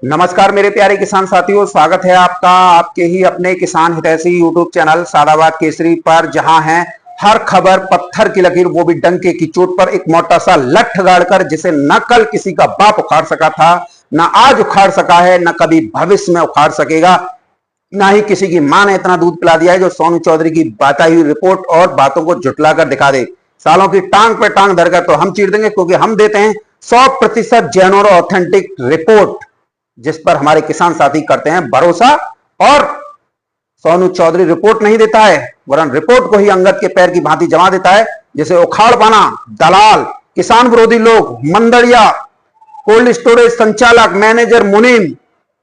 नमस्कार मेरे प्यारे किसान साथियों, स्वागत है आपका आपके ही अपने किसान हितैषी यूट्यूब चैनल सादाबाद केसरी पर, जहां है हर खबर पत्थर की लकीर, वो भी डंके की चोट पर। एक मोटा सा लठ गाड़कर जिसे न कल किसी का बाप उखाड़ सका था, न आज उखाड़ सका है, न कभी भविष्य में उखाड़ सकेगा, ना ही किसी की मां ने इतना दूध पिला दिया है जो सोनू चौधरी की बताई हुई रिपोर्ट और बातों को झुटलाकर दिखा दे। सालों की टांग पे टांग धरकर तो हम चीर देंगे, क्योंकि हम देते हैं 100% जेन्युइन और ऑथेंटिक रिपोर्ट, जिस पर हमारे किसान साथी करते हैं भरोसा। और सोनू चौधरी रिपोर्ट नहीं देता है, वरन रिपोर्ट को ही अंगद के पैर की भांति जमा देता है, जिसे उखाड़ पाना दलाल, किसान विरोधी लोग, मंदड़िया, कोल्ड स्टोरेज संचालक, मैनेजर, मुनीम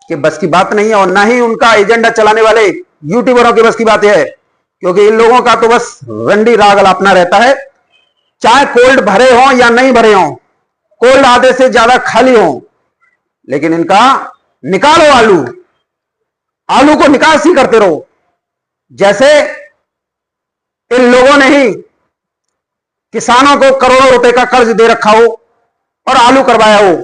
के बस की बात नहीं है, और ना ही उनका एजेंडा चलाने वाले यूट्यूबरों की बस की बात है, क्योंकि इन लोगों का तो बस रंडी राग अलापना रहता है। चाहे कोल्ड भरे हो या नहीं भरे हो, कोल्ड आधे से ज्यादा खाली हो, लेकिन इनका निकालो आलू, आलू को निकास ही करते रहो। जैसे इन लोगों ने ही किसानों को करोड़ों रुपए का कर्ज दे रखा हो और आलू करवाया हो।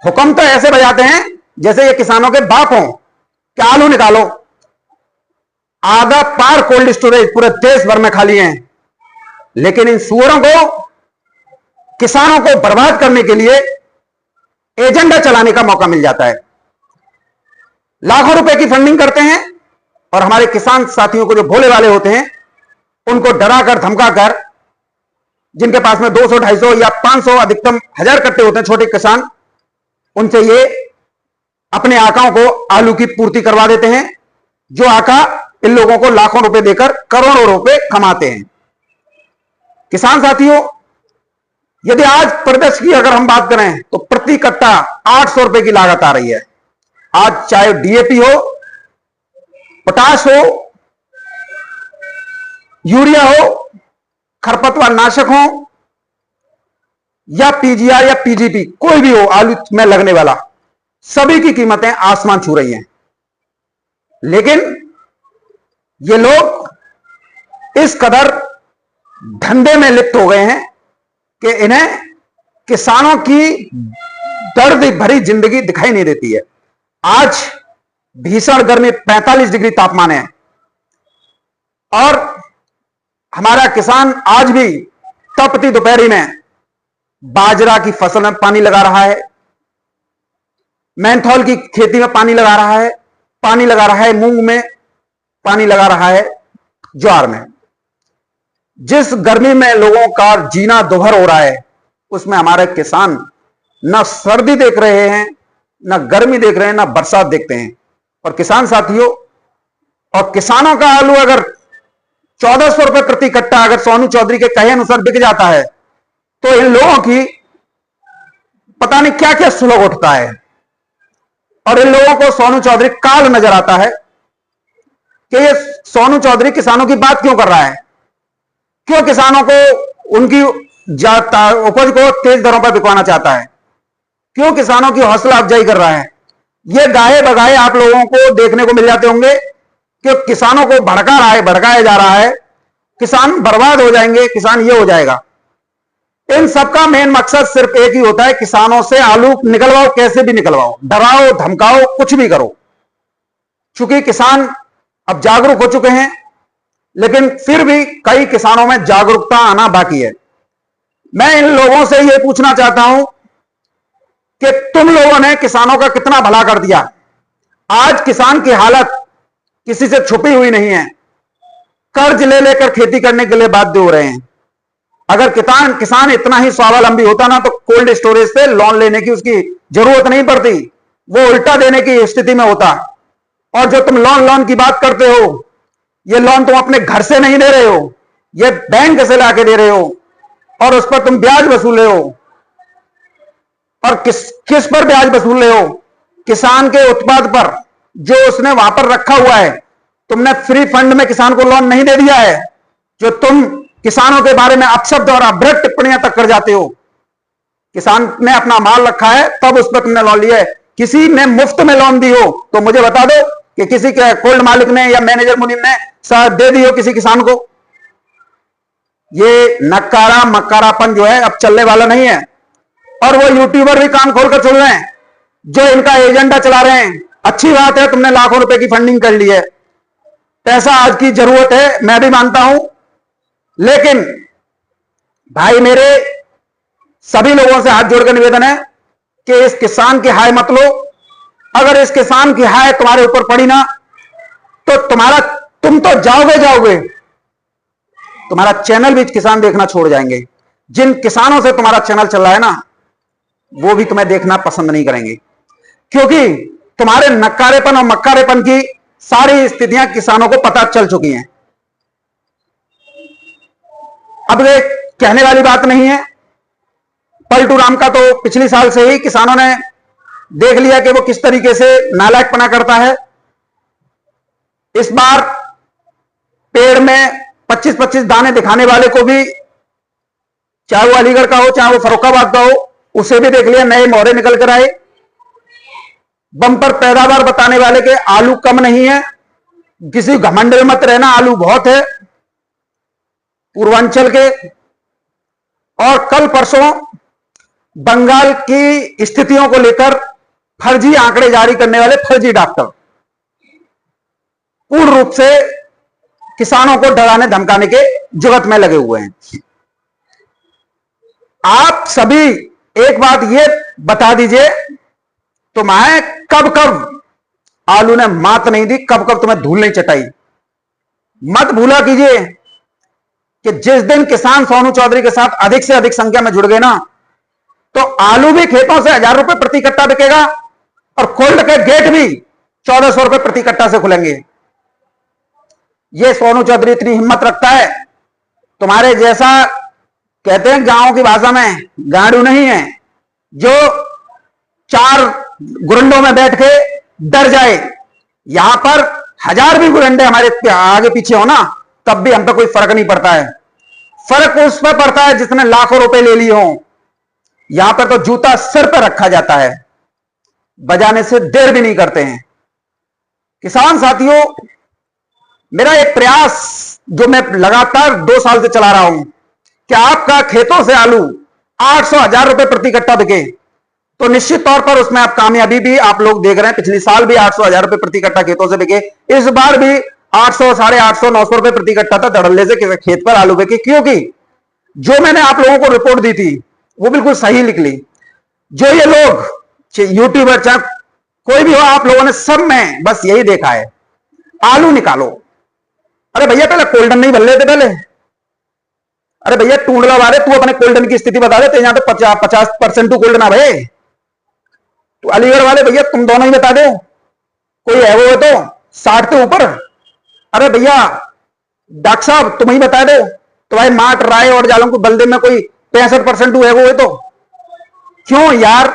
हुक्म तो ऐसे बजाते हैं जैसे ये किसानों के बाप हों कि आलू निकालो। आधा पार कोल्ड स्टोरेज पूरे देश भर में खाली हैं, लेकिन इन सुअरों को, किसानों को बर्बाद करने के लिए एजेंडा चलाने का मौका मिल जाता है। लाखों रुपए की फंडिंग करते हैं और हमारे किसान साथियों को, जो भोले वाले होते हैं, उनको डराकर धमकाकर, जिनके पास में 200, 250 या 500 अधिकतम 1000 कट्टे होते हैं छोटे किसान, उनसे ये अपने आकाओं को आलू की पूर्ति करवा देते हैं, जो आका इन लोगों को लाखों रुपए देकर करोड़ों रुपए कमाते हैं। किसान साथियों, यदि आज परिदृश्य की अगर हम बात करें तो प्रति कट्टा 800 रुपए की लागत आ रही है। आज चाहे डीएपी हो, पोटाश हो, यूरिया हो, खरपतवार नाशक हो, या पीजीआर या पीजीपी, कोई भी हो आलू में लगने वाला, सभी की कीमतें आसमान छू रही हैं। लेकिन ये लोग इस कदर धंधे में लिप्त हो गए हैं कि इन्हें किसानों की दर्द भरी जिंदगी दिखाई नहीं देती है। आज भीषण गर्मी, 45 डिग्री तापमान है, और हमारा किसान आज भी तपती दोपहरी में बाजरा की फसल में पानी लगा रहा है, मेंथॉल की खेती में पानी लगा रहा है, पानी लगा रहा है मूंग में, पानी लगा रहा है ज्वार में। जिस गर्मी में लोगों का जीना दोहर हो रहा है, उसमें हमारे किसान न सर्दी देख रहे हैं, न गर्मी देख रहे हैं, न बरसात देखते हैं। और किसान साथियों, और किसानों का आलू अगर 1400 रुपए प्रति कट्टा अगर सोनू चौधरी के कहे अनुसार बिक जाता है, तो इन लोगों की पता नहीं क्या क्या सुलग उठता है। और इन लोगों को सोनू चौधरी काल नजर आता है कि ये सोनू चौधरी किसानों की बात क्यों कर रहा है, क्यों किसानों को उनकी उपज को तेज दरों पर बिकवाना चाहता है, क्यों किसानों की हौसला अफजाई कर रहा है। ये गाहे बगाहे आप लोगों को देखने को मिल जाते होंगे कि किसानों को भड़का रहा है, भड़काया जा रहा है, किसान बर्बाद हो जाएंगे, किसान ये हो जाएगा। इन सबका मेन मकसद सिर्फ एक ही होता है, किसानों से आलू निकलवाओ, कैसे भी निकलवाओ, डराओ, धमकाओ, कुछ भी करो। चूंकि किसान अब जागरूक हो चुके हैं, लेकिन फिर भी कई किसानों में जागरूकता आना बाकी है। मैं इन लोगों से यह पूछना चाहता हूं कि तुम लोगों ने किसानों का कितना भला कर दिया। आज किसान की हालत किसी से छुपी हुई नहीं है, कर्ज ले लेकर खेती करने के लिए बाध्य हो रहे हैं। अगर किसान इतना ही स्वावलंबी होता ना, तो कोल्ड स्टोरेज से लोन लेने की उसकी जरूरत नहीं पड़ती, वो उल्टा देने की स्थिति में होता। और जो तुम लोन की बात करते हो, ये लोन तुम अपने घर से नहीं दे रहे हो, ये बैंक से लाके दे रहे हो, और उस पर तुम ब्याज वसूल रहे हो। और किस पर ब्याज वसूल रहे हो? किसान के उत्पाद पर, जो उसने वहां पर रखा हुआ है। तुमने फ्री फंड में किसान को लोन नहीं दे दिया है, जो तुम किसानों के बारे में अपशब्द और अभद्र टिप्पणियां तक कर जाते हो। किसान ने अपना माल रखा है, तब उस पर तुमने लोन लिया है। किसी ने मुफ्त में लोन दी हो तो मुझे बता दो कि किसी के कोल्ड मालिक ने या मैनेजर मुनीम ने दे दी हो किसी किसान को। ये नकारा मक्कारापन जो है अब चलने वाला नहीं है। और वो यूट्यूबर भी कान खोलकर सुन रहे हैं। जो इनका एजेंडा चला रहे हैं। अच्छी बात है, तुमने लाखों रुपए की फंडिंग कर ली है, पैसा आज की जरूरत है, मैं भी मानता हूं। लेकिन भाई मेरे सभी लोगों से हाथ जोड़कर निवेदन है कि इस किसान की हाय मत लो। अगर इस किसान की हाय तुम्हारे ऊपर पड़ी ना, तो तुम तो जाओगे, तुम्हारा चैनल भी किसान देखना छोड़ जाएंगे। जिन किसानों से तुम्हारा चैनल चल रहा है ना, वो भी तुम्हें देखना पसंद नहीं करेंगे, क्योंकि तुम्हारे नक्कारेपन और मक्कारेपन की सारी स्थितियां किसानों को पता चल चुकी हैं। अब ये कहने वाली बात नहीं है। पलटू राम का तो पिछले साल से ही किसानों ने देख लिया कि वो किस तरीके से नालायकपना करता है। इस बार पेड़ में 25-25 दाने दिखाने वाले को भी, चाहे वो अलीगढ़ का हो चाहे वो फर्रुखाबाद का हो, उसे भी देख लिया, नए मोहरे निकल कर आए। बम्पर पैदावार बताने वाले के आलू कम नहीं है, किसी घमंड में मत रहना, आलू बहुत है पूर्वांचल के। और कल परसों बंगाल की स्थितियों को लेकर फर्जी आंकड़े जारी करने वाले फर्जी डॉक्टर पूर्ण रूप से किसानों को डराने धमकाने के जुगत में लगे हुए हैं। आप सभी एक बात ये बता दीजिए, तुम्हें कब कब आलू ने मात नहीं दी, कब कब तुम्हें धूल नहीं चटाई। मत भूला कीजिए कि जिस दिन किसान सोनू चौधरी के साथ अधिक से अधिक संख्या में जुड़ गए ना, तो आलू भी खेतों से 1000 रुपए प्रति कट्टा बिकेगा और कोल्ड के गेट भी 1400 रुपए प्रति कट्टा से खुलेंगे। ये सोनू चौधरी इतनी हिम्मत रखता है, तुम्हारे जैसा कहते हैं गांव की भाषा में गाड़ू नहीं है, जो 4 गुरंडों में बैठ के डर जाए। यहां पर 1000 भी गुरंडे हमारे आगे पीछे हो ना, तब भी हम पे कोई फर्क नहीं पड़ता है। फर्क उस पर पड़ता है जिसने लाखों रुपए ले लिए हो। यहां पर तो जूता सिर पर रखा जाता है, बजाने से देर भी नहीं करते हैं। किसान साथियों, मेरा एक प्रयास जो मैं लगातार 2 साल से चला रहा हूं कि आपका खेतों से आलू 800-1000 रुपए प्रति कट्टा बिके, तो निश्चित तौर पर उसमें आप कामयाबी भी आप लोग देख रहे हैं। पिछले साल भी 800-1000 रुपए प्रति कट्टा खेतों से बिके, इस बार भी 800, 850, 900 रुपए प्रति कट्टा था धड़ल्ले से खेत पर आलू बिके। क्योंकि जो मैंने आप लोगों को रिपोर्ट दी थी वो बिल्कुल सही निकली। जो ये लोग यूट्यूबर चाहे कोई भी हो, आप लोगों ने सब में बस यही देखा है, आलू निकालो। अरे भैया पहले कोल्डन नहीं बन लेते पहले। अरे भैया टूंडला वाले, तू अपने कोल्डन की स्थिति बता दे, यहां तो 50% टू कोल्डन आ भाई। तो अलीगढ़ वाले भैया तुम दोनों ही बता दो, कोई है वो है तो 60 के ऊपर। अरे भैया डॉक्टर साहब तुम ही बता दो, तो भाई माट राय और जालों को बल्दे में कोई 65% है वो है तो। क्यों यार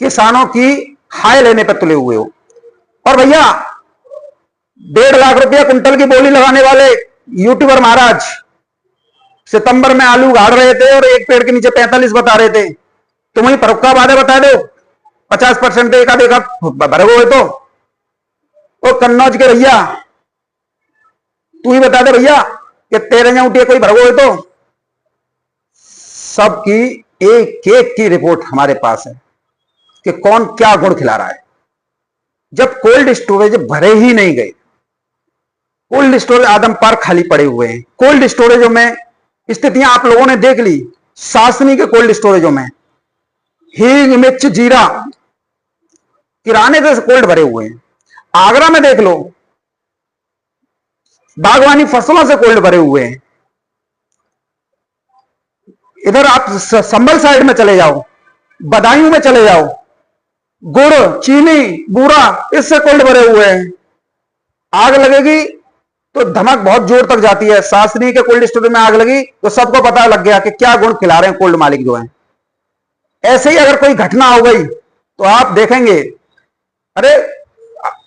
किसानों की हाय लेने पर तुले हुए हो। और भैया 1.5 लाख रुपया कुंटल की बोली लगाने वाले यूट्यूबर महाराज सितंबर में आलू गाड़ रहे थे और एक पेड़ के नीचे 45 बता रहे थे। तुम ही फर्रुखाबाद बता दो 50% देखा भरे हुए तो। वो कन्नौज के भैया तू ही बता दे भैया कि 13 उठिए कोई भरे हुए तो। सबकी एक एक की रिपोर्ट हमारे पास है कि कौन क्या गुण खिला रहा है। जब कोल्ड स्टोरेज भरे ही नहीं गए, कोल्ड स्टोरेज आदम पार खाली पड़े हुए हैं। कोल्ड स्टोरेजों में स्थितियां आप लोगों ने देख ली। सासनी के कोल्ड स्टोरेजों में हींग, मिर्च, जीरा किराने से कोल्ड भरे हुए हैं। आगरा में देख लो, बागवानी फसलों से कोल्ड भरे हुए हैं। इधर आप संभल साइड में चले जाओ, बदायूं में चले जाओ, गुड़, चीनी, बूरा इससे कोल्ड भरे हुए हैं। आग लगेगी तो धमक बहुत जोर तक जाती है। सासनी के कोल्ड स्टोरेज में आग लगी तो सबको पता लग गया कि क्या गुण खिला रहे हैं कोल्ड मालिक जो हैं। ऐसे ही अगर कोई घटना हो गई तो आप देखेंगे, अरे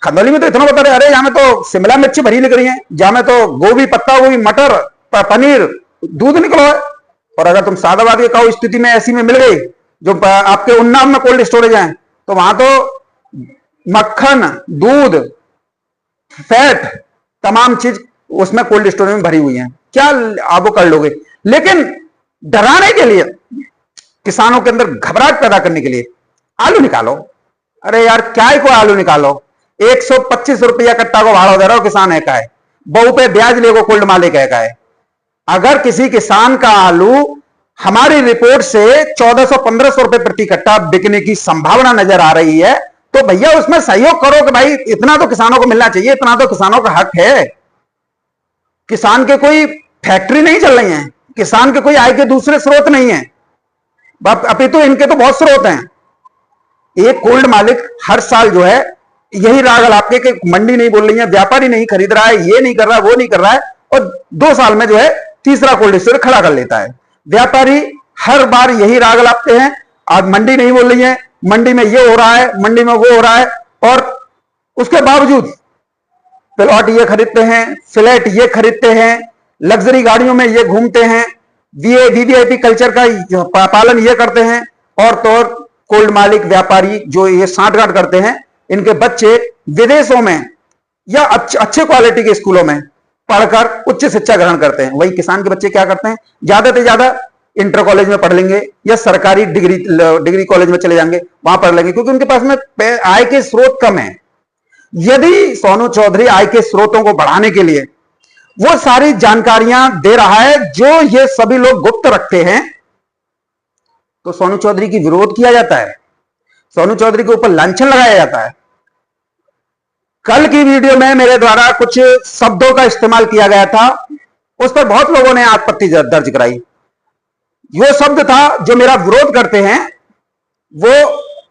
खंदौली में तो इतना बता रहे, अरे यहां में तो शिमला मिर्ची भरी निकली है, जहां में तो गोभी, पत्ता गोभी, मटर, पनीर, दूध निकलो है। और अगर तुम सादाबाद के काऊ स्थिति में ऐसी में मिल गई जो आपके उन्नाव में कोल्ड स्टोरेज है, तो वहां तो मक्खन, दूध, फैट, तमाम चीज उसमें कोल्ड स्टोरेज में भरी हुई है। क्या आप वो कर लोगे। लेकिन डराने के लिए, किसानों के अंदर घबराहट पैदा करने के लिए आलू निकालो। अरे यार क्या को आलू निकालो, 125 रुपया कट्टा को भाड़ा दे रहा हो, किसान है का है, बहु पे ब्याज लेगो कोल्ड मालिक है का है। अगर किसी किसान का आलू हमारी रिपोर्ट से 1400-1500 रुपए प्रति कट्टा बिकने की संभावना नजर आ रही है, तो भैया उसमें सहयोग करो कि भाई इतना तो किसानों को मिलना चाहिए, इतना तो किसानों का हक है। किसान के कोई फैक्ट्री नहीं चल रही है, किसान के कोई आय के दूसरे स्रोत नहीं है, अपितु इनके तो बहुत स्रोत हैं। एक कोल्ड मालिक हर साल जो है यही राग आपके कि मंडी नहीं बोल रही है, व्यापारी नहीं खरीद रहा है, ये नहीं कर रहा है, वो नहीं कर रहा है, और 2 साल में जो है तीसरा कोल्ड स्टोर खड़ा कर लेता है। व्यापारी हर बार यही राग लाते हैं, आज मंडी नहीं बोल रही है, मंडी में ये हो रहा है, मंडी में वो हो रहा है, और उसके बावजूद प्लॉट ये खरीदते हैं, फ्लैट ये खरीदते हैं, लग्जरी गाड़ियों में ये घूमते हैं, वीवीआईपी कल्चर का पालन ये करते हैं, और तो और कोल्ड मालिक व्यापारी जो ये सांठगांठ करते हैं, इनके बच्चे विदेशों में या अच्छे क्वालिटी के स्कूलों में पढ़कर उच्च शिक्षा ग्रहण करते हैं। वही किसान के बच्चे क्या करते हैं, ज्यादा से ज्यादा इंटर कॉलेज में पढ़ लेंगे या सरकारी डिग्री कॉलेज में चले जाएंगे, वहां पढ़ लेंगे, क्योंकि उनके पास में आय के स्रोत कम है। यदि सोनू चौधरी आय के स्रोतों को बढ़ाने के लिए वो सारी जानकारियां दे रहा है जो ये सभी लोग गुप्त रखते हैं, तो सोनू चौधरी की विरोध किया जाता है, सोनू चौधरी के ऊपर लांछन लगाया जाता है। कल की वीडियो में मेरे द्वारा कुछ शब्दों का इस्तेमाल किया गया था, उस पर बहुत लोगों ने आपत्ति दर्ज कराई। यह शब्द था जो मेरा विरोध करते हैं वो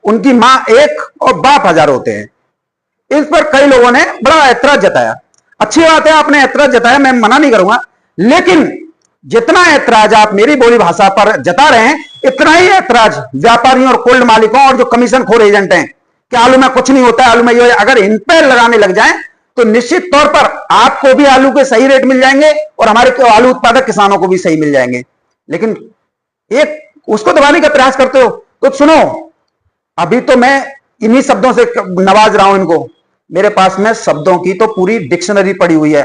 उनकी मां 1 और बाप 1000 होते हैं। इस पर कई लोगों ने बड़ा ऐतराज जताया। अच्छी बात है, आपने ऐतराज जताया, मैं मना नहीं करूंगा, लेकिन जितना ऐतराज आप मेरी बोली भाषा पर जता रहे हैं, इतना ही ऐतराज व्यापारियों और कोल्ड मालिकों और जो कमीशन खोर एजेंट हैं कि आलू में कुछ नहीं होता है, आलू में ये, अगर इन पर लगाने लग जाएं तो निश्चित तौर पर आपको भी आलू के सही रेट मिल जाएंगे और हमारे आलू उत्पादक किसानों को भी सही मिल जाएंगे। लेकिन एक उसको दबाने का प्रयास करते हो तो सुनो, अभी तो मैं इन्हीं शब्दों से नवाज रहा हूं इनको, मेरे पास में शब्दों की तो पूरी डिक्शनरी पड़ी हुई है।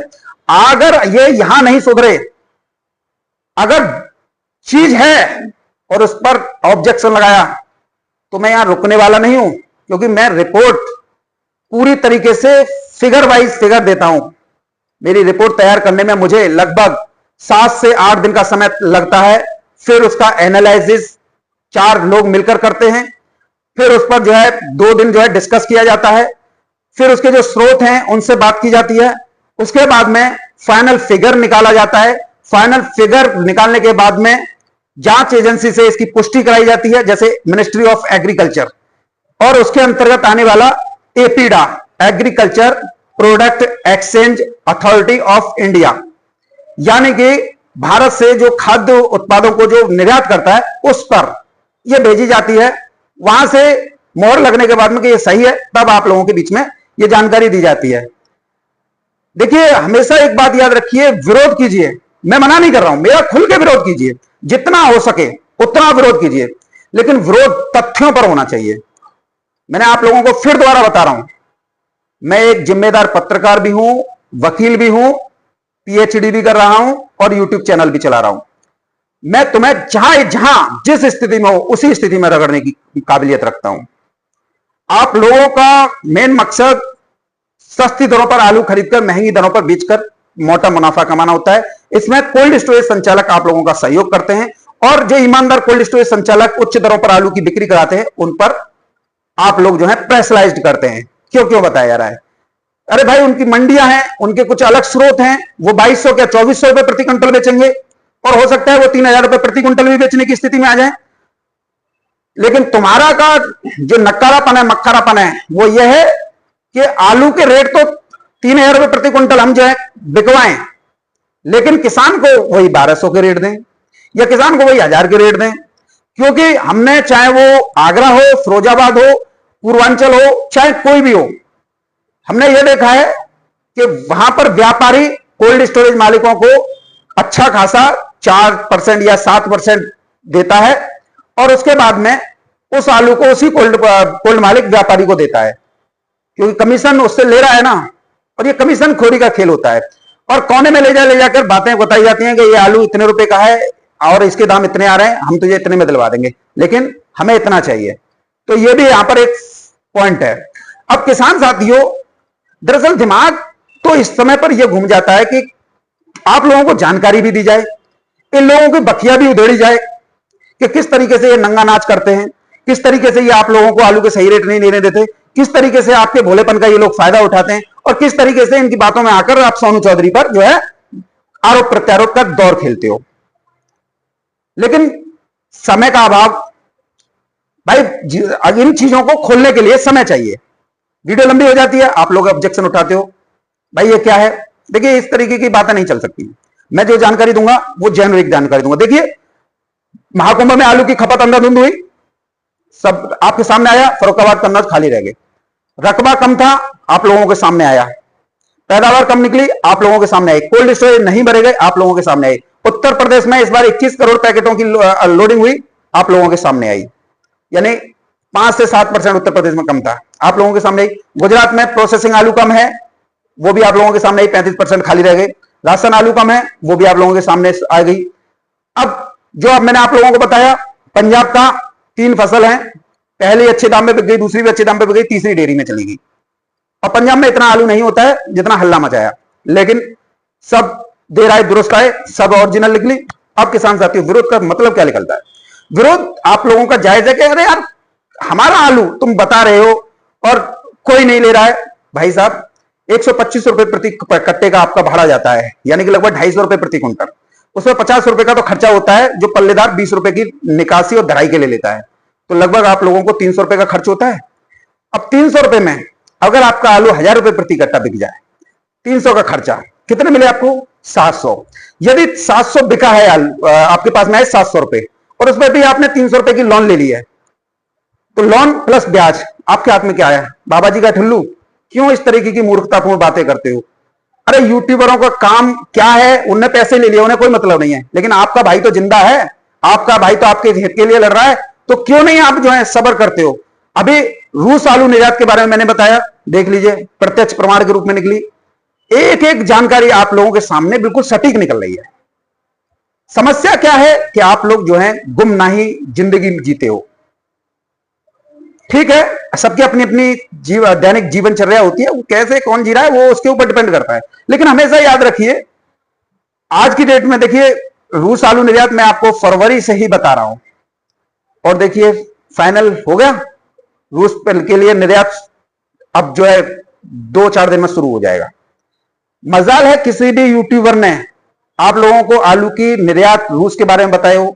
अगर ये यहां नहीं सुधरे, अगर चीज है और उस पर ऑब्जेक्शन लगाया तो मैं यहां रुकने वाला नहीं हूं, क्योंकि मैं रिपोर्ट पूरी तरीके से फिगर वाइज फिगर देता हूं। मेरी रिपोर्ट तैयार करने में मुझे लगभग 7 से 8 दिन का समय लगता है, फिर उसका एनालिसिस 4 लोग मिलकर करते हैं, फिर उस पर जो है 2 दिन जो है डिस्कस किया जाता है, फिर उसके जो स्रोत हैं उनसे बात की जाती है, उसके बाद में फाइनल फिगर निकाला जाता है। फाइनल फिगर निकालने के बाद में जांच एजेंसी से इसकी पुष्टि कराई जाती है, जैसे मिनिस्ट्री ऑफ एग्रीकल्चर, और उसके अंतर्गत आने वाला APEDA, agriculture product exchange authority of India, यानी कि भारत से जो खाद्य उत्पादों को जो निर्यात करता है उस पर यह भेजी जाती है। वहां से मोहर लगने के बाद में कि ये सही है, तब आप लोगों के बीच में ये जानकारी दी जाती है। देखिए, हमेशा एक बात याद रखिए, विरोध कीजिए, मैं मना नहीं कर रहा हूं, मेरा खुल के विरोध कीजिए, जितना हो सके उतना विरोध कीजिए, लेकिन विरोध तथ्यों पर होना चाहिए। मैंने आप लोगों को फिर दोबारा बता रहा हूं, मैं एक जिम्मेदार पत्रकार भी हूं, वकील भी हूं, पीएचडी भी कर रहा हूं और यूट्यूब चैनल भी चला रहा हूं। मैं तुम्हें जहां जिस स्थिति में हो उसी स्थिति में रगड़ने की काबिलियत रखता हूं। आप लोगों का मेन मकसद सस्ती दरों पर आलू खरीदकर महंगी दरों पर बेचकर मोटा मुनाफा कमाना होता है। इसमें कोल्ड स्टोरेज संचालक आप लोगों का सहयोग करते हैं, और जो ईमानदार कोल्ड स्टोरेज संचालक उच्च दरों पर आलू की बिक्री कराते हैं उन पर आप लोग जो है प्रेशराइज्ड करते हैं। क्यों क्यों बताया जा रहा है? अरे भाई, उनकी मंडियां हैं, उनके कुछ अलग स्रोत हैं, वो 2200 क्या 2400 रुपए प्रति क्विंटल बेचेंगे, और हो सकता है वो 3000 रुपए प्रति क्विंटल भी बेचने की स्थिति में आ जाए। लेकिन तुम्हारा का जो नक्कारापन है, मक्खरापन है, वो ये है कि आलू के रेट तो 3000 रुपए प्रति क्विंटल हम जो है बिकवाएं, लेकिन किसान को वही 1200 के रेट दें या किसान को वही 1000 के रेट दें। क्योंकि हमने, चाहे वो आगरा हो, फिरोजाबाद हो, पूर्वांचल हो, चाहे कोई भी हो, हमने ये देखा है कि वहां पर व्यापारी कोल्ड स्टोरेज मालिकों को अच्छा खासा 4% या 7% देता है, और उसके बाद में उस आलू को उसी कोल्ड मालिक व्यापारी को देता है, क्योंकि कमीशन उससे ले रहा है ना, और ये कमीशन खोरी का खेल होता है। और कोने में ले जाकर बातें बताई जाती हैं कि ये आलू इतने रुपए का है और इसके दाम इतने आ रहे हैं, हम तुझे इतने में दिलवा देंगे, लेकिन हमें इतना चाहिए। तो ये भी यहां पर एक पॉइंट है। अब किसान साथियों, दरअसल दिमाग तो इस समय पर यह घूम जाता है कि आप लोगों को जानकारी भी दी जाए, इन लोगों की बखिया भी उधेड़ी जाए कि किस तरीके से ये नंगा नाच करते हैं, किस तरीके से ये आप लोगों को आलू के सही रेट नहीं लेने देते, किस तरीके से आपके भोलेपन का ये लोग फायदा उठाते हैं, और किस तरीके से इनकी बातों में आकर आप सोनू चौधरी पर जो है आरोप प्रत्यारोप का दौर खेलते हो। लेकिन समय का अभाव, भाई इन चीजों को खोलने के लिए समय चाहिए। वीडियो लंबी हो जाती है, आप लोग ऑब्जेक्शन उठाते हो, भाई ये क्या है। देखिए इस तरीके की बातें नहीं चल सकती। मैं जो जानकारी दूंगा वो जेन्युइन जानकारी दूंगा। देखिए महाकुंभ में आलू की खपत अंधाधुंध हुई, सब आपके सामने आया। फर्रुखाबाद कन्नौज खाली रह गए, रकबा कम था, आप लोगों के सामने आया। पैदावार कम निकली, आप लोगों के सामने आई। कोल्ड स्टोरेज नहीं भरे गए, आप लोगों के सामने आई। उत्तर प्रदेश में इस बार 21 करोड़ पैकेटों की लोडिंग हुई, आप लोगों के सामने आई। यानी 5 से 7% उत्तर प्रदेश में कम था, आप लोगों के सामने आई। गुजरात में प्रोसेसिंग आलू कम है, वो भी आप लोगों के सामने आई, 35% खाली रह गए। राशन आलू कम है, वो भी आप लोगों के सामने आ गई। अब जो अब मैंने आप लोगों को बताया, पंजाब का 3 फसल है, पहली अच्छे दाम में बिक गई, दूसरी भी अच्छे दाम में बिक गई, तीसरी डेयरी में चली गई। और पंजाब में इतना आलू नहीं होता है जितना हल्ला मचाया, लेकिन सब देर आए दुरुस्त आए, सब ओरिजिनल निकली। अब किसान साथियों, विरोध का मतलब क्या निकलता है? विरोध आप लोगों का जायज है कि अरे यार हमारा आलू तुम बता रहे हो और कोई नहीं ले रहा है। भाई साहब 125 रुपए प्रति कट्टे का आपका भाड़ा जाता है, यानी कि लगभग 250 रुपए प्रति क्विंटल। उसमें 50 रुपए का तो खर्चा होता है जो पल्लेदार 20 रुपए की निकासी और धराई के लिए लेता है, तो लगभग आप लोगों को 300 रुपए का खर्च होता है। अब 300 रुपए में अगर आपका आलू 1000 रुपए प्रति कट्टा बिक जाए, 300 का खर्चा, कितने मिले आपको? 700। यदि 700 बिका है आपके पास में है 700 रुपए, और उसमें भी आपने 300 रुपए की लोन ले ली है, तो लोन प्लस ब्याज आपके हाथ में क्या आया? बाबा जी का ठुल्लू। क्यों इस तरीके की मूर्खतापूर्ण बातें करते हो? अरे यूट्यूबरों का काम क्या है? उनने पैसे ले लिए, उन्हें कोई मतलब नहीं है, लेकिन आपका भाई तो जिंदा है, आपका भाई तो आपके हित के लिए लड़ रहा है, तो क्यों नहीं आप जो है सब्र करते हो? अभी रूस आलू निर्यात के बारे में मैंने बताया, देख लीजिए, प्रत्यक्ष प्रमाण के रूप में निकली। एक एक जानकारी आप लोगों के सामने बिल्कुल सटीक निकल रही है। समस्या क्या है कि आप लोग जो है गुमनाही जिंदगी जीते हो। ठीक है, सबकी अपनी अपनी दैनिक जीवनचर्या होती है, वो कैसे कौन जी रहा है वो उसके ऊपर डिपेंड करता है। लेकिन हमेशा याद रखिए, आज की डेट में देखिए रूस आलू निर्यात मैं आपको फरवरी से ही बता रहा हूं, और देखिए फाइनल हो गया रूस के लिए निर्यात। अब जो है 2-4 दिन में शुरू हो जाएगा। मजाल है किसी भी यूट्यूबर ने आप लोगों को आलू की निर्यात रूस के बारे में बताए हो,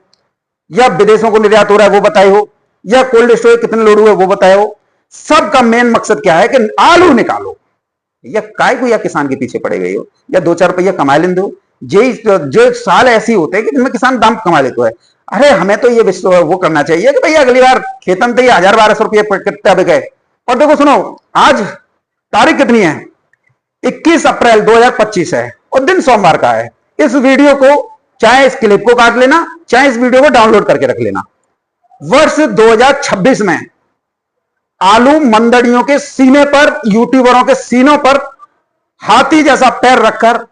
या विदेशों को निर्यात हो रहा है वो बताए हो, या कोल्ड स्टोरेज कितने लोड हुए वो बताए हो। सबका मेन मकसद क्या है कि आलू निकालो, या काय को या किसान के पीछे पड़े गए हो, या 2-4 रुपया कमा लेते हो। जो साल ऐसे होते हैं कि जिनमें किसान दाम कमा लेते हैं। अरे हमें तो ये वो करना चाहिए कि भैया अगली बार खेतन तो ये 1000-1200 रुपये कितना बिके। और देखो सुनो, आज तारीख कितनी है? 21 अप्रैल 2025 है, और दिन सोमवार का है। इस वीडियो को चाहे इस क्लिप को काट लेना, चाहे इस वीडियो को डाउनलोड करके रख लेना। वर्ष 2026 में आलू मंडड़ियों के सीने पर, यूट्यूबरों के सीनों पर हाथी जैसा पैर रखकर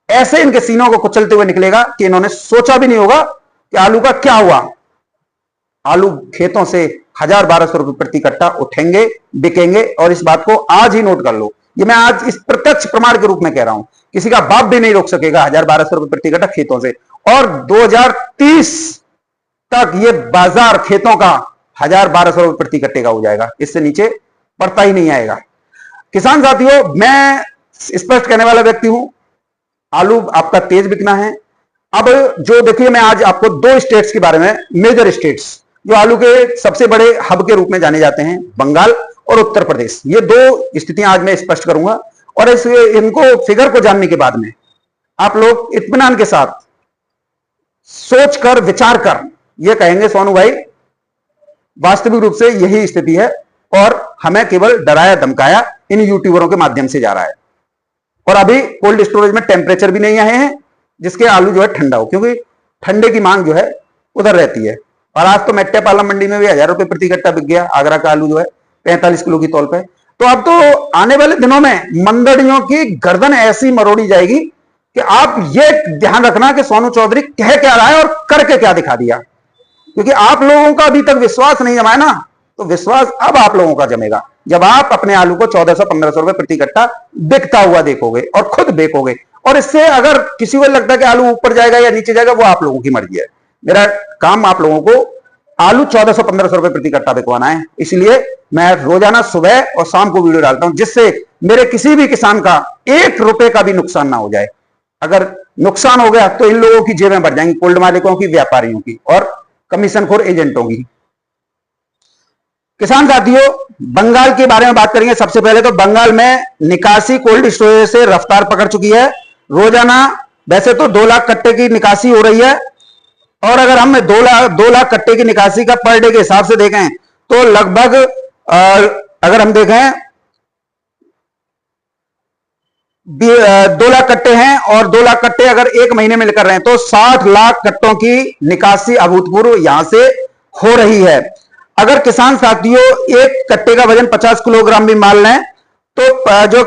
ऐसे इनके सीनों को कुचलते हुए निकलेगा कि इन्होंने सोचा भी नहीं होगा कि आलू का क्या हुआ। आलू खेतों से 1000-1200 रुपए प्रति कट्टा उठेंगे, बिकेंगे, और इस बात को आज ही नोट कर लो। ये मैं आज इस प्रत्यक्ष प्रमाण के रूप में कह रहा हूं, किसी का बाप भी नहीं रोक सकेगा 1000-1200 रुपए प्रति कट्टा खेतों से। और 2030 तक ये बाजार खेतों का 1000-1200 रुपए प्रति कट्टे का हो जाएगा, इससे नीचे पड़ता ही नहीं आएगा। किसान साथियों, मैं स्पष्ट कहने वाला व्यक्ति हूं, आलू आपका तेज बिकना है। अब जो देखिए, मैं आज आपको 2 स्टेट्स के बारे में, मेजर स्टेट्स जो आलू के सबसे बड़े हब के रूप में जाने जाते हैं, बंगाल और उत्तर प्रदेश, ये 2 स्थितियां आज मैं स्पष्ट करूंगा। और इनको फिगर को जानने के बाद में आप लोग इत्मीनान के साथ सोचकर विचार कर ये कहेंगे, सोनू भाई वास्तविक रूप से यही स्थिति है, और हमें केवल डराया धमकाया इन यूट्यूबरों के माध्यम से जा रहा है। और अभी कोल्ड स्टोरेज में टेम्परेचर भी नहीं आए हैं जिसके आलू जो है ठंडा हो, क्योंकि ठंडे की मांग जो है उधर रहती है। और आज तो मेट्टेपालम मंडी में भी 1000 रुपए प्रति कट्टा बिक गया, आगरा का आलू जो है 45 किलो की तौल पे। तो अब तो आने वाले दिनों में मंडड़ियों की गर्दन ऐसी मरोड़ी जाएगी कि आप ये ध्यान रखना कि सोनू चौधरी कह क्या रहा है और करके क्या दिखा दिया। क्योंकि आप लोगों का अभी तक विश्वास नहीं जमा है ना, तो विश्वास अब आप लोगों का जमेगा जब आप अपने आलू को 1400-1500 रुपए प्रति कट्टा बिकता हुआ देखोगे और खुद बेचोगे। और इससे अगर किसी को लगता है कि आलू ऊपर जाएगा या नीचे जाएगा, वो आप लोगों की मर्जी है। मेरा काम आप लोगों को आलू 1400-1500 रुपए प्रति कट्टा बिकवाना है। इसलिए मैं रोजाना सुबह और शाम को वीडियो डालता हूं, जिससे मेरे किसी भी किसान का 1 रुपए का भी नुकसान ना हो जाए। अगर नुकसान हो गया तो इन लोगों की जेबें बढ़ जाएंगी, कोल्ड मालिकों की, व्यापारियों की और कमीशनखोर एजेंटों की। किसान साथियों, बंगाल के बारे में बात करेंगे। सबसे पहले तो बंगाल में निकासी कोल्ड स्टोरेज से रफ्तार पकड़ चुकी है। रोजाना वैसे तो 2 लाख कट्टे की निकासी हो रही है, और अगर हम 2 लाख कट्टे की निकासी का पर डे के हिसाब से देखें तो लगभग अगर हम देखें 2 लाख कट्टे हैं, और 2 लाख कट्टे अगर एक महीने में लेकर रहे हैं तो 60 लाख कट्टों की निकासी अभूतपूर्व यहां से हो रही है। अगर किसान साथियों एक कट्टे का वजन 50 किलोग्राम भी मान लें तो जो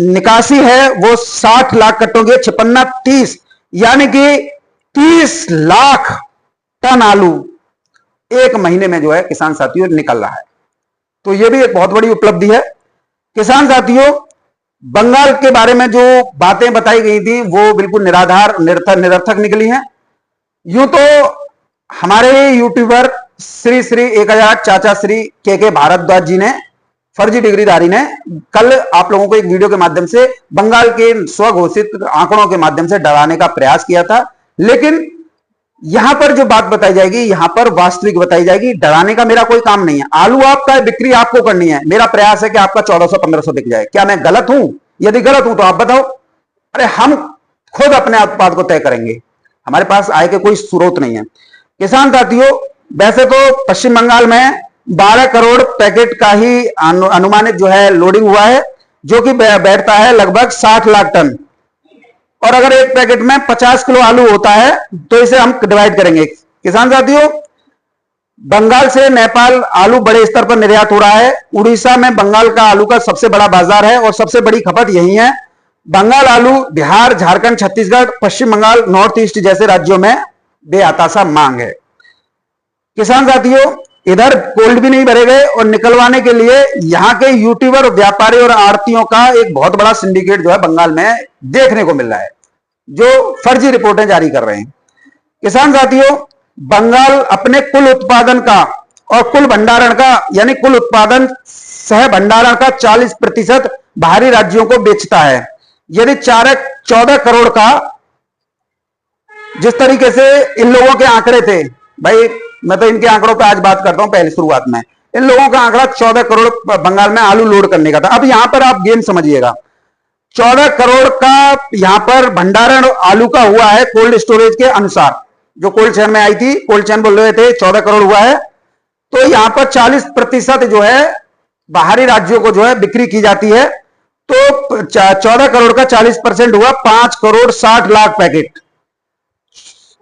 निकासी है वो 60 लाख कट्टों की 56-30 यानी कि 30 लाख टन आलू एक महीने में जो है किसान साथियों निकल रहा है। तो यह भी एक बहुत बड़ी उपलब्धि है। किसान साथियों, बंगाल के बारे में जो बातें बताई गई थी वो बिल्कुल निराधार निरर्थक निकली हैं। यूं तो हमारे यूट्यूबर श्री 1000 चाचा श्री के भारद्वाज जी ने, फर्जी डिग्रीधारी ने, कल आप लोगों को एक वीडियो के माध्यम से बंगाल के स्वघोषित आंकड़ों के माध्यम से डराने का प्रयास किया था। लेकिन यहां पर जो बात बताई जाएगी, यहां पर वास्तविक बताई जाएगी। डराने का मेरा कोई काम नहीं है। आलू आपका, बिक्री आपको करनी है। मेरा प्रयास है कि आपका 1400-1500 बिक जाए। क्या मैं गलत हूं? यदि गलत हूं तो आप बताओ। अरे हम खुद अपने उत्पाद को तय करेंगे, हमारे पास आय के कोई स्रोत नहीं है। किसान साथियों, वैसे तो पश्चिम बंगाल में 12 करोड़ पैकेट का ही अनुमानित जो है लोडिंग हुआ है, जो कि बैठता है लगभग 60 लाख टन। और अगर एक पैकेट में 50 किलो आलू होता है तो इसे हम डिवाइड करेंगे। किसान साथियों, बंगाल से नेपाल आलू बड़े स्तर पर निर्यात हो रहा है। उड़ीसा में बंगाल का आलू का सबसे बड़ा बाजार है और सबसे बड़ी खपत यही है। बंगाल आलू बिहार, झारखंड, छत्तीसगढ़, पश्चिम बंगाल, नॉर्थ ईस्ट जैसे राज्यों में बेअताशा मांग है। किसान साथियों, इधर कोल्ड भी नहीं भरे गए और निकलवाने के लिए यहां के यूट्यूबर, व्यापारी और आड़तियों का एक बहुत बड़ा सिंडिकेट जो है बंगाल में देखने को मिल रहा है, जो फर्जी रिपोर्टें जारी कर रहे हैं। किसान साथियों, बंगाल अपने कुल उत्पादन का और कुल भंडारण का, यानी कुल उत्पादन सह भंडारण का 40% बाहरी राज्यों को बेचता है। यदि 14 करोड़ का, जिस तरीके से इन लोगों के आंकड़े थे, भाई मैं तो इनके आंकड़ों पे आज बात करता हूं। पहले शुरुआत में इन लोगों का आंकड़ा 14 करोड़ बंगाल में आलू लोड करने का था। अब यहां पर आप गेम समझिएगा, 14 करोड़ का यहां पर भंडारण आलू का हुआ है कोल्ड स्टोरेज के अनुसार। जो कोल्ड चेन में आई थी, कोल्ड चेन बोल रहे थे 14 करोड़ हुआ है, तो यहां पर 40% जो है बाहरी राज्यों को जो है बिक्री की जाती है। तो 14 करोड़ का 40% हुआ 5 करोड़ 60 लाख पैकेट।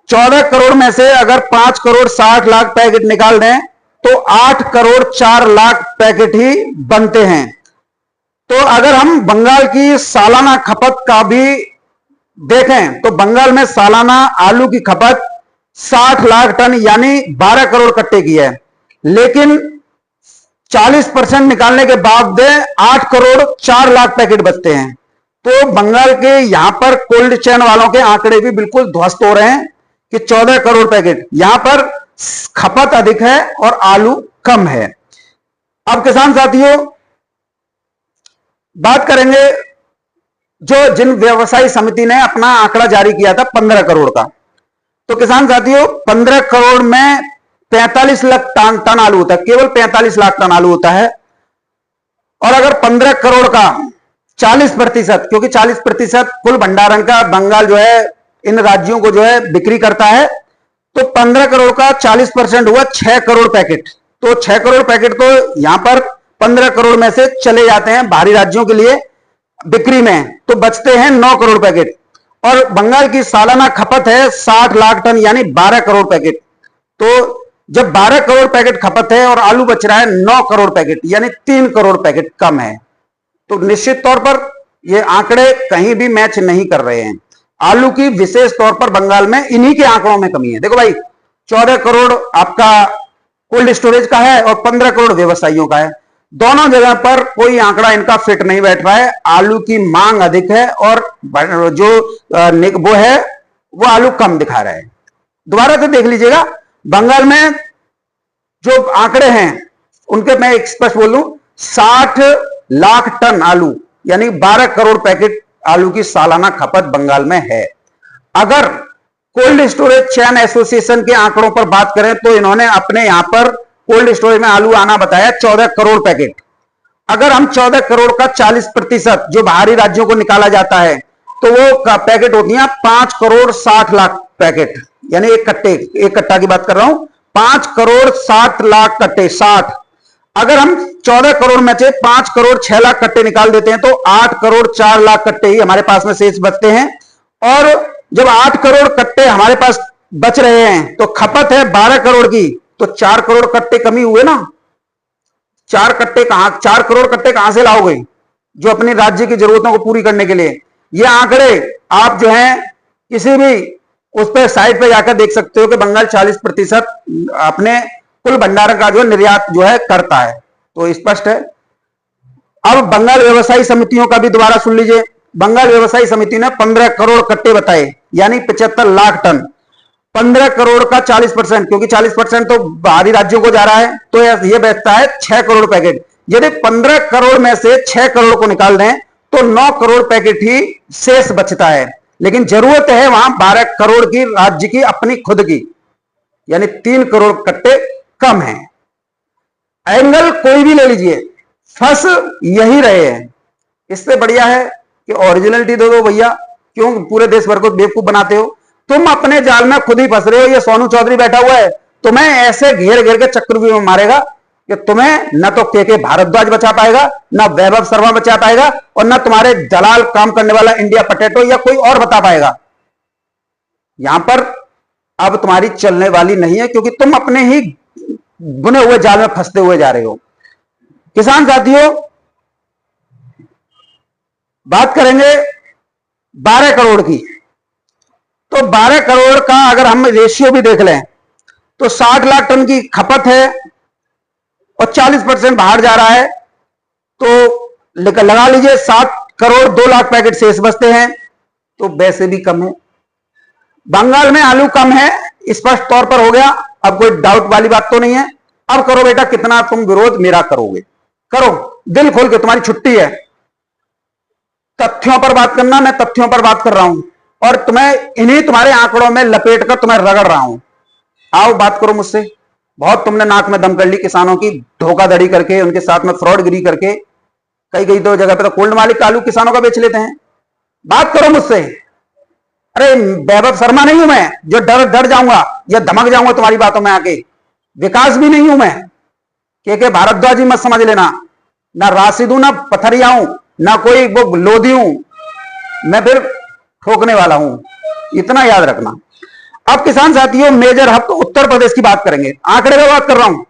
14 करोड़ में से अगर 5 करोड़ 60 लाख पैकेट निकाल दें तो 8 करोड़ 4 लाख पैकेट ही बनते हैं। तो अगर हम बंगाल की सालाना खपत का भी देखें तो बंगाल में सालाना आलू की खपत 60 लाख टन यानी 12 करोड़ कट्टे की है। लेकिन 40% निकालने के बाद 8 करोड़ 4 लाख पैकेट बचते हैं। तो बंगाल के यहां पर कोल्ड चेन वालों के आंकड़े भी बिल्कुल ध्वस्त हो रहे हैं कि 14 करोड़ पैकेट, यहां पर खपत अधिक है और आलू कम है। अब किसान साथियों, बात करेंगे जो जिन व्यवसायी समिति ने अपना आंकड़ा जारी किया था 15 करोड़ का। तो किसान साथियों, 15 करोड़ में 45 लाख टन आलू होता है, केवल 45 लाख टन आलू होता है। और अगर 15 करोड़ का 40%, क्योंकि 40% कुल भंडारण का बंगाल जो है इन राज्यों को जो है बिक्री करता है, तो 15 करोड़ का 40% हुआ 6 करोड़ पैकेट। तो 6 करोड़ पैकेट तो यहां पर 15 करोड़ में से चले जाते हैं बाहरी राज्यों के लिए बिक्री में, तो बचते हैं 9 करोड़ पैकेट। और बंगाल की सालाना खपत है 60 लाख टन यानी 12 करोड़ पैकेट। तो जब 12 करोड़ पैकेट खपत है और आलू बच रहा है 9 करोड़ पैकेट यानी 3 करोड़ पैकेट कम है, तो निश्चित तौर पर ये आंकड़े कहीं भी मैच नहीं कर रहे हैं। आलू की विशेष तौर पर बंगाल में इन्हीं के आंकड़ों में कमी है। देखो भाई, 14 करोड़ आपका कोल्ड स्टोरेज का है और 15 करोड़ व्यवसायियों का है। दोनों जगह पर कोई आंकड़ा इनका फिट नहीं बैठ रहा है। आलू की मांग अधिक है और जो वो है वो आलू कम दिखा रहा है। दोबारा से देख लीजिएगा, बंगाल में जो आंकड़े हैं उनके मैं स्पष्ट बोलूं, 60 लाख टन आलू यानी 12 करोड़ पैकेट आलू की सालाना खपत बंगाल में है। अगर कोल्ड स्टोरेज चेन एसोसिएशन के आंकड़ों पर बात करें तो इन्होंने अपने यहां पर कोल्ड स्टोरेज में आलू आना बताया 14 करोड़ पैकेट। अगर हम 14 करोड़ का 40% जो बाहरी राज्यों को निकाला जाता है तो वो पैकेट होती है 5 करोड़ 60 लाख पैकेट, यानी एक कट्टा की बात कर रहा हूं, 5 करोड़ 60 लाख कट्टे 60। अगर हम 14 करोड़ में से 5 करोड़ 6 लाख कट्टे निकाल देते हैं तो 8 करोड़ 4 लाख कट्टे ही हमारे पास में शेष बचते हैं। और जब 8 करोड़ कट्टे हमारे पास बच रहे हैं तो खपत है 12 करोड़ की, तो 4 करोड़ कट्टे कमी हुए ना। 4 करोड़ कट्टे कहां से लाओगे जो अपने राज्य की जरूरतों को पूरी करने के लिए? ये आंकड़े आप जो है किसी भी उस पर साइट पे जाकर देख सकते हो कि बंगाल 40% अपने कुल भंडारण का जो निर्यात जो है करता है, तो स्पष्ट है। अब बंगाल व्यवसायी समितियों का भी दोबारा सुन लीजिए। बंगाल व्यवसायी समिति ने 15 करोड़ कट्टे बताए यानी 75 लाख टन। 15 करोड़ का 40%, क्योंकि 40% तो बाहरी राज्यों को जा रहा है, तो यह बैठता है 6 करोड़ पैकेट। यदि 15 करोड़ में से 6 करोड़ को निकाल दें तो 9 करोड़ पैकेट ही शेष बचता है। लेकिन जरूरत है वहां 12 करोड़ की राज्य की अपनी खुद की, यानी 3 करोड़ कट्टे कम है। एंगल कोई भी ले लीजिए, फंस यही रहे हैं। इससे बढ़िया है कि ओरिजिनलिटी दे दो भैया, क्यों पूरे देश भर को बेवकूफ बनाते हो? तुम अपने जाल में खुद ही फंस रहे हो। ये सोनू चौधरी बैठा हुआ है, तुम्हें ऐसे घेर घेर के चक्रव्यूह में मारेगा कि तुम्हें न तो के भारद्वाज बचा पाएगा, न वैभव शर्मा बचा पाएगा, और न तुम्हारे दलाल काम करने वाला इंडिया पोटैटो या कोई और बता पाएगा। यहां पर अब तुम्हारी चलने वाली नहीं है, क्योंकि तुम अपने ही बुने हुए जाल में फंसते हुए जा रहे हो। किसान साथियों, बात करेंगे 12 करोड़ की, तो 12 करोड़ का अगर हम रेशियो भी देख लें तो 60 लाख टन की खपत है और 40% बाहर जा रहा है, तो लगा लीजिए 7 करोड़ 2 लाख पैकेट शेष बचते हैं, तो वैसे भी कम है। बंगाल में आलू कम है, स्पष्ट तौर पर हो गया, अब कोई डाउट वाली बात तो नहीं है। अब करो बेटा, कितना तुम विरोध मेरा करोगे, करो दिल खोल के, तुम्हारी छुट्टी है। तथ्यों पर बात करना, मैं तथ्यों पर बात कर रहा हूं और तुम्हें इन्हीं तुम्हारे आंकड़ों में लपेट कर तुम्हें रगड़ रहा हूं। आओ बात करो मुझसे। बहुत तुमने नाक में दम कर ली किसानों की, धोखाधड़ी करके, उनके साथ में फ्रॉडगिरी करके। कई तो जगह पे तो कोल्ड मालिक आलू किसानों का बेच लेते हैं। बात करो मुझसे। अरे वैभव शर्मा नहीं हूं मैं जो डर जाऊंगा या धमक जाऊंगा तुम्हारी बातों में आके। विकास भी नहीं हूं मैं, के भारद्वाज ही मत समझ लेना। ना राशिद हूं, ना पथरिया हूं, ना कोई वो लोधी हूं। मैं फिर ठोकने वाला हूं, इतना याद रखना। अब किसान साथियों, मेजर हब तो उत्तर प्रदेश की बात करेंगे। आंकड़े की बात कर रहा हूं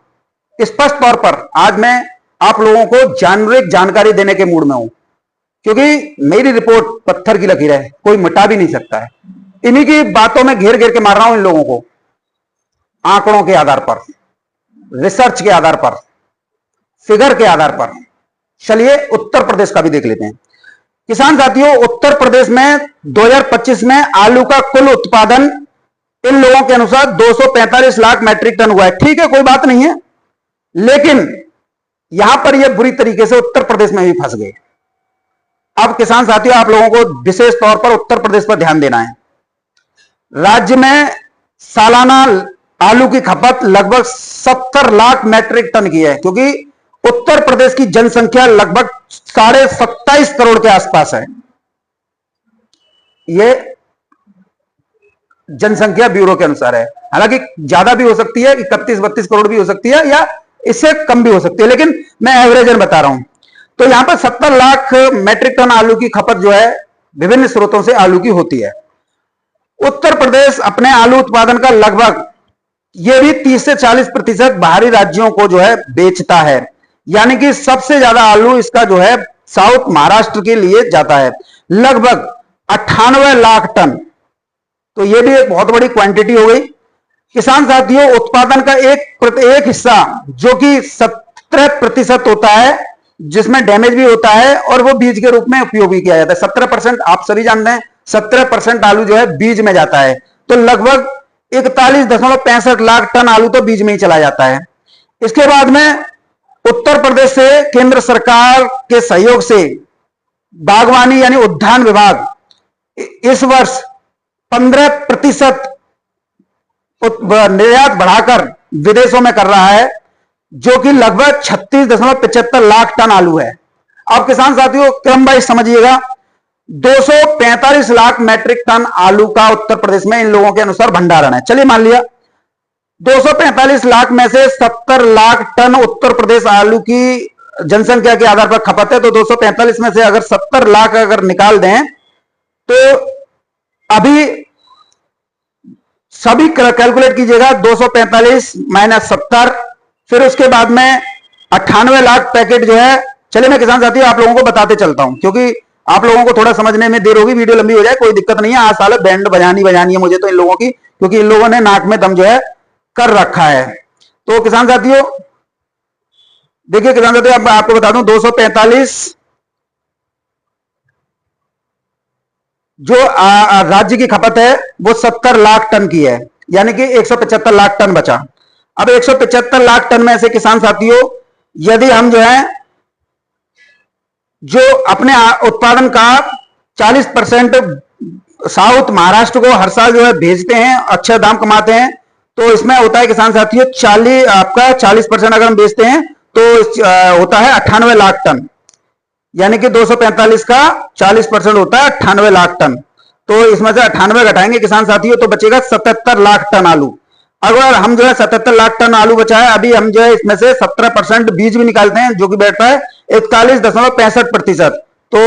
स्पष्ट तौर पर। आज मैं आप लोगों को जेनरिक जानकारी देने के मूड में हूं, क्योंकि मेरी रिपोर्ट पत्थर की लकीर है, कोई मिटा भी नहीं सकता है। इन्हीं की बातों में घेर घेर के मार रहा हूं इन लोगों को, आंकड़ों के आधार पर, रिसर्च के आधार पर, फिगर के आधार पर। चलिए उत्तर प्रदेश का भी देख लेते हैं। किसान साथियों, उत्तर प्रदेश में 2025 में आलू का कुल उत्पादन इन लोगों के अनुसार 245 लाख मैट्रिक टन हुआ है। ठीक है, कोई बात नहीं है, लेकिन यहां पर यह बुरी तरीके से उत्तर प्रदेश में भी फंस गए। अब किसान साथियों, आप लोगों को विशेष तौर पर उत्तर प्रदेश पर ध्यान देना है। राज्य में सालाना आलू की खपत लगभग 70 लाख मैट्रिक टन की है, क्योंकि उत्तर प्रदेश की जनसंख्या लगभग 27.5 करोड़ के आसपास है। यह जनसंख्या ब्यूरो के अनुसार है। हालांकि ज्यादा भी हो सकती है, 31-32 करोड़ भी हो सकती है, या इससे कम भी हो सकती है, लेकिन मैं एवरेजन बता रहा हूं। तो यहां पर 70 लाख मैट्रिक टन आलू की खपत जो है विभिन्न स्रोतों से आलू की होती है। उत्तर प्रदेश अपने आलू उत्पादन का लगभग यह भी 30 से 40% बाहरी राज्यों को जो है बेचता है, यानी कि सबसे ज्यादा आलू इसका जो है साउथ महाराष्ट्र के लिए जाता है, लगभग 98 लाख टन। तो यह भी एक बहुत बड़ी क्वांटिटी हो गई। किसान साथियों, उत्पादन का एक हिस्सा जो कि 17% होता है, जिसमें डैमेज भी होता है और वो बीज के रूप में उपयोग भी किया जाता है। 17% आप सभी जानते हैं, 17% आलू जो है बीज में जाता है, तो लगभग 41.65 लाख टन आलू तो बीज में ही चला जाता है। इसके बाद में उत्तर प्रदेश से केंद्र सरकार के सहयोग से बागवानी यानी उद्यान विभाग इस वर्ष 15% निर्यात बढ़ाकर विदेशों में कर रहा है, जो कि लगभग 36.75 लाख टन आलू है। अब किसान साथियों क्रम वाइज समझिएगा, 245 लाख मैट्रिक टन आलू का उत्तर प्रदेश में इन लोगों के अनुसार भंडारण है। चलिए मान लिया 245 लाख में से 70 लाख टन उत्तर प्रदेश आलू की जनसंख्या के आधार पर खपत है, तो 245 में से अगर 70 लाख अगर निकाल दें तो अभी सभी कैलकुलेट कीजिएगा, 245 माइनस 70, फिर उसके बाद में 98 लाख पैकेट जो है। चलिए मैं किसान साथियों आप लोगों को बताते चलता हूं, क्योंकि आप लोगों को थोड़ा समझने में देर होगी, वीडियो लंबी हो जाए कोई दिक्कत नहीं है। आज साल बैंड बजानी है मुझे तो इन लोगों की, क्योंकि इन लोगों ने नाक में दम जो है कर रखा है। तो किसान साथियों देखिए, किसान साथियों आपको बता दूं, 245 जो राज्य की खपत है वो 70 लाख टन की है, यानी कि 175 लाख टन बचा। अब 175 लाख टन में से किसान साथियों यदि हम जो है जो अपने उत्पादन का 40% साउथ महाराष्ट्र को हर साल जो है भेजते हैं, अच्छा दाम कमाते हैं, तो इसमें होता है किसान साथियों 40% अगर हम बेचते हैं तो होता है 98 लाख टन, यानी कि 245 का 40% होता है 98 लाख टन। तो इसमें से 98 घटाएंगे किसान साथियों तो बचेगा 77 लाख टन आलू। अगर हम जो है 77 लाख टन आलू बचा है, अभी हम जो है इसमें से 17% बीज भी निकालते हैं, जो कि बैठता है 41.65%, तो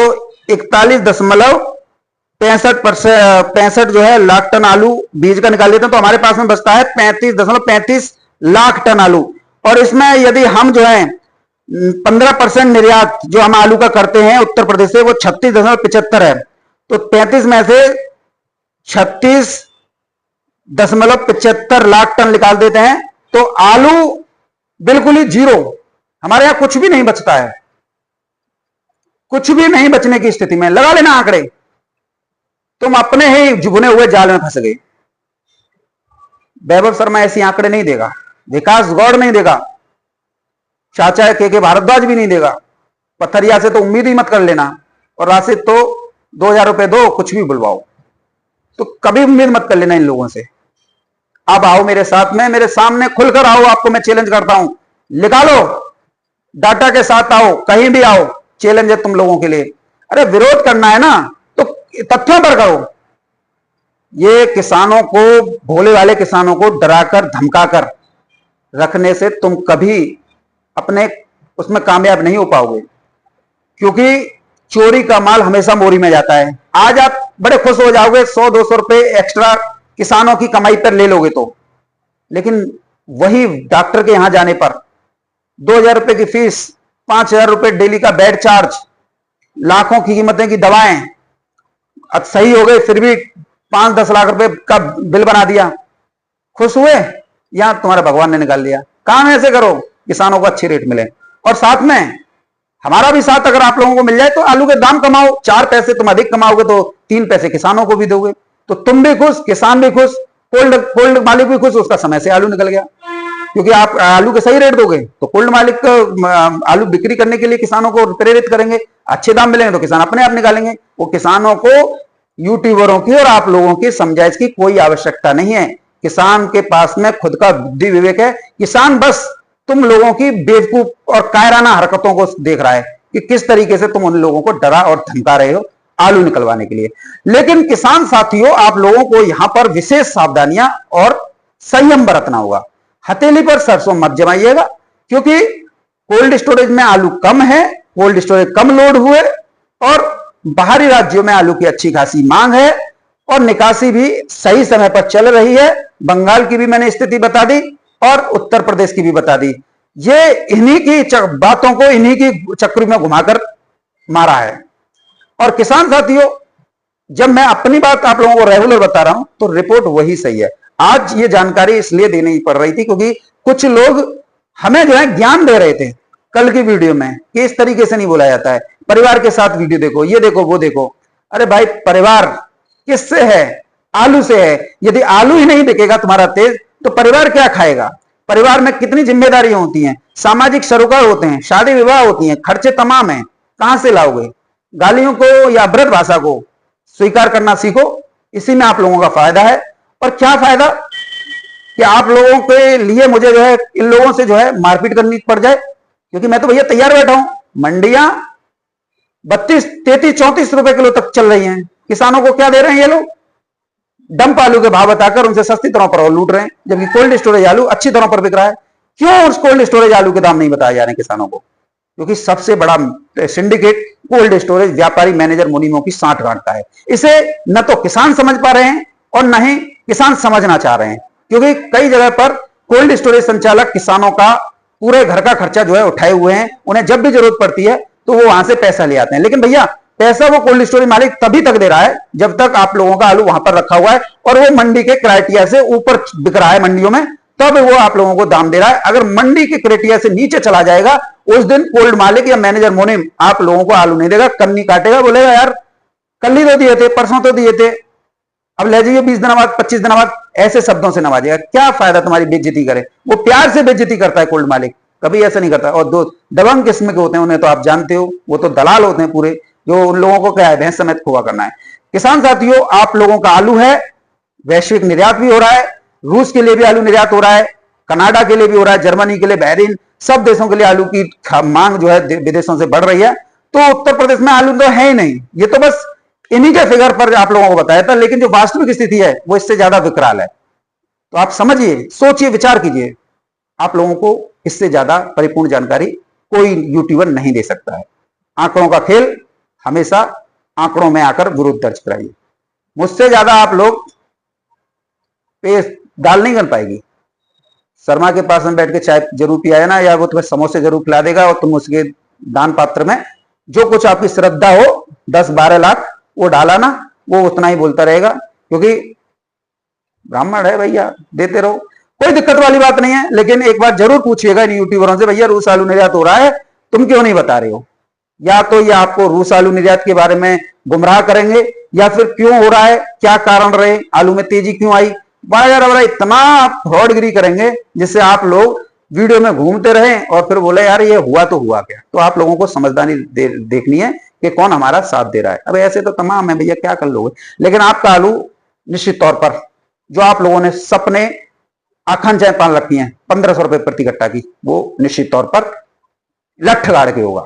41.65% जो है लाख टन आलू बीज का निकाल लेते हैं, तो हमारे पास में बचता है 35.35 लाख टन आलू। और इसमें यदि हम जो है 15% निर्यात जो हम आलू का करते हैं उत्तर प्रदेश से, वो 36.75 है, तो 35 में से 36.75 लाख टन निकाल देते हैं, तो आलू बिल्कुल ही जीरो, हमारे यहां कुछ भी नहीं बचता है। कुछ भी नहीं बचने की स्थिति में लगा लेना आंकड़े, तुम अपने ही भुने हुए जाल में फंस गए। वैभव शर्मा ऐसी आंकड़े नहीं देगा, विकास गौड़ नहीं देगा, चाचा के भारद्वाज भी नहीं देगा। पथरिया से तो उम्मीद ही मत कर लेना, और राशिद तो 2000 रुपए दो कुछ भी बुलवाओ, तो कभी उम्मीद मत कर लेना इन लोगों से। अब आओ मेरे साथ में, मेरे सामने खुलकर आओ, आपको मैं चैलेंज करता हूं, निकालो डाटा के साथ, आओ कहीं भी आओ, चैलेंज है तुम लोगों के लिए। अरे विरोध करना है ना तो तथ्यों पर करो। ये किसानों को, भोले वाले किसानों को डराकर धमकाकर रखने से तुम कभी अपने उसमें कामयाब नहीं हो पाओगे, क्योंकि चोरी का माल हमेशा मोरी में जाता है। आज आप बड़े खुश हो जाओगे 100-200 रुपए एक्स्ट्रा किसानों की कमाई पर ले लोगे तो, लेकिन वही डॉक्टर के यहां जाने पर 2000 रुपए की फीस, 5000 रुपए डेली का बेड चार्ज, लाखों की कीमतें की दवाएं, अब सही हो गए फिर भी 5-10 लाख रुपए का बिल बना दिया, खुश हुए? या तुम्हारे भगवान ने निकाल दिया? काम ऐसे करो किसानों को अच्छे रेट मिले, और साथ में हमारा भी साथ अगर आप लोगों को मिल जाए तो आलू के दाम कमाओ, 4 पैसे तुम अधिक कमाओगे तो 3 पैसे किसानों को भी दोगे, तो तुम भी खुश, किसान भी खुश, कोल्ड मालिक भी खुश, उसका समय से आलू निकल गया। क्योंकि आप आलू के सही रेट दोगे तो कोल्ड मालिक आलू बिक्री करने के लिए किसानों को प्रेरित करेंगे, अच्छे दाम मिलेंगे तो किसान अपने आप निकालेंगे। वो किसानों को यूट्यूबरों की और आप लोगों की समझाइश की कोई आवश्यकता नहीं है। किसान के पास में खुद का बुद्धि विवेक है। किसान बस तुम लोगों की बेवकूफ और कायराना हरकतों को देख रहा है कि किस तरीके से तुम उन लोगों को डरा और धमका रहे हो आलू निकलवाने के लिए। लेकिन किसान साथियों, आप लोगों को यहां पर विशेष सावधानियां और संयम बरतना होगा। हथेली पर सरसों मत जमाइएगा, क्योंकि कोल्ड स्टोरेज में आलू कम है, कोल्ड स्टोरेज कम लोड हुए, और बाहरी राज्यों में आलू की अच्छी खासी मांग है, और निकासी भी सही समय पर चल रही है। बंगाल की भी मैंने स्थिति बता दी और उत्तर प्रदेश की भी बता दी। ये इन्हीं की बातों को इन्हीं की चक्री में घुमाकर मारा है। और किसान साथियों, जब मैं अपनी बात आप लोगों को रेगुलर बता रहा हूं तो रिपोर्ट वही सही है। आज ये जानकारी इसलिए देनी पड़ रही थी क्योंकि कुछ लोग हमें जो है ज्ञान दे रहे थे कल की वीडियो में कि इस तरीके से नहीं बोला जाता है, परिवार के साथ वीडियो देखो, ये देखो, वो देखो। अरे भाई, परिवार किससे है? आलू से है। यदि आलू ही नहीं बिकेगा तुम्हारा तेज तो परिवार क्या खाएगा? परिवार में कितनी जिम्मेदारियां होती हैं, सामाजिक सरोकार होते हैं, शादी विवाह होती हैं, खर्चे तमाम हैं, कहां से लाओगे? गालियों को या अभद्र भाषा को स्वीकार करना सीखो, इसी में आप लोगों का फायदा है। और क्या फायदा कि आप लोगों के लिए मुझे जो है इन लोगों से जो है मारपीट करनी पड़ जाए, क्योंकि मैं तो भैया तैयार बैठा हूं। मंडियां 32, 33, 34 रुपए किलो तक चल रही हैं। किसानों को क्या दे रहे हैं ये लोग? डंप आलू के भाव बताकर उनसे सस्ती तरह पर और लूट रहे हैं, जबकि कोल्ड स्टोरेज आलू अच्छी तरह पर बिक रहा है। क्यों उस कोल्ड स्टोरेज आलू के दाम नहीं बताए जा रहे हैं किसानों को? क्योंकि सबसे बड़ा सिंडिकेट कोल्ड स्टोरेज व्यापारी मैनेजर मुनीमों की साठ गांठता है। इसे न तो किसान समझ पा रहे हैं और न ही किसान समझना चाह रहे हैं, क्योंकि कई जगह पर कोल्ड स्टोरेज संचालक किसानों का पूरे घर का खर्चा जो है उठाए हुए हैं। उन्हें जब भी जरूरत पड़ती है तो वो वहां से पैसा ले आते हैं। लेकिन भैया, पैसा वो कोल्ड स्टोरेज मालिक तभी तक दे रहा है जब तक आप लोगों का आलू वहां पर रखा हुआ है और वो मंडी के क्राइटेरिया से ऊपर बिक रहा है मंडियों में, तब वो आप लोगों को दाम दे रहा है। अगर मंडी के क्राइटेरिया से नीचे चला जाएगा, उस दिन कोल्ड मालिक या मैनेजर मुनीम आप लोगों को आलू नहीं देगा, कन्नी काटेगा, बोलेगा यार कल ही तो दिए थे, परसों तो दिए थे, अब ले जाइए 20 दिन बाद, 25 दिन बाद, ऐसे शब्दों से नवाजेगा। क्या फायदा तुम्हारी बेइज्जती करे? वो प्यार से बेइज्जती करता है कोल्ड मालिक, कभी ऐसा नहीं करता। और दो दबंग किस्म के होते हैं, उन्हें तो आप जानते हो, वो तो दलाल होते हैं पूरे, जो उन लोगों को क्या है, भैंस समेत खोआ करना है। किसान साथियों, आप लोगों का आलू है, वैश्विक निर्यात भी हो रहा है, रूस के लिए भी आलू निर्यात हो रहा है, कनाडा के लिए भी हो रहा है, जर्मनी के लिए, बहरीन, सब देशों के लिए आलू की मांग जो है विदेशों से बढ़ रही है। तो उत्तर प्रदेश में आलू तो है ही नहीं, ये तो बस इन्हीं के फिगर पर आप लोगों को बताया था, लेकिन जो वास्तविक स्थिति है वो इससे ज्यादा विकराल है। तो आप समझिए, सोचिए, विचार कीजिए। आप लोगों को इससे ज्यादा परिपूर्ण जानकारी कोई यूट्यूबर नहीं दे सकता है। आंकड़ों का खेल, हमेशा आंकड़ों में आकर विरोध दर्ज कराइए। मुझसे ज्यादा आप लोग पे दाल नहीं कर पाएगी। शर्मा के पास में बैठ के चाय जरूर पिया है ना, या वो तुम्हें समोसे जरूर खिला देगा और तुम उसके दान पात्र में जो कुछ आपकी श्रद्धा हो 10-12 लाख वो डाला ना, वो उतना ही बोलता रहेगा, क्योंकि ब्राह्मण है भैया, देते रहो, कोई दिक्कत वाली बात नहीं है। लेकिन एक बार जरूर पूछिएगा इन यूट्यूबरों से, भैया रूस आलू निर्यात हो रहा है, तुम क्यों नहीं बता रहे हो? या तो ये आपको रूस आलू निर्यात के बारे में गुमराह करेंगे, या फिर क्यों हो रहा है, क्या कारण रहे, आलू में तेजी क्यों आई, बड़ा इतना फ्रॉडगिरी करेंगे जिससे आप लोग वीडियो में घूमते रहें और फिर बोले यार ये हुआ तो हुआ क्या। तो आप लोगों को समझदारी देखनी है कि कौन हमारा साथ दे रहा है। अब ऐसे तो तमाम है भैया, क्या कर लोगे, लेकिन आपका आलू निश्चित तौर पर, जो आप लोगों ने सपने आखन चाय पान रखी है 1500 रुपए प्रति कट्टा की, वो निश्चित तौर पर लठ गाड़ के होगा।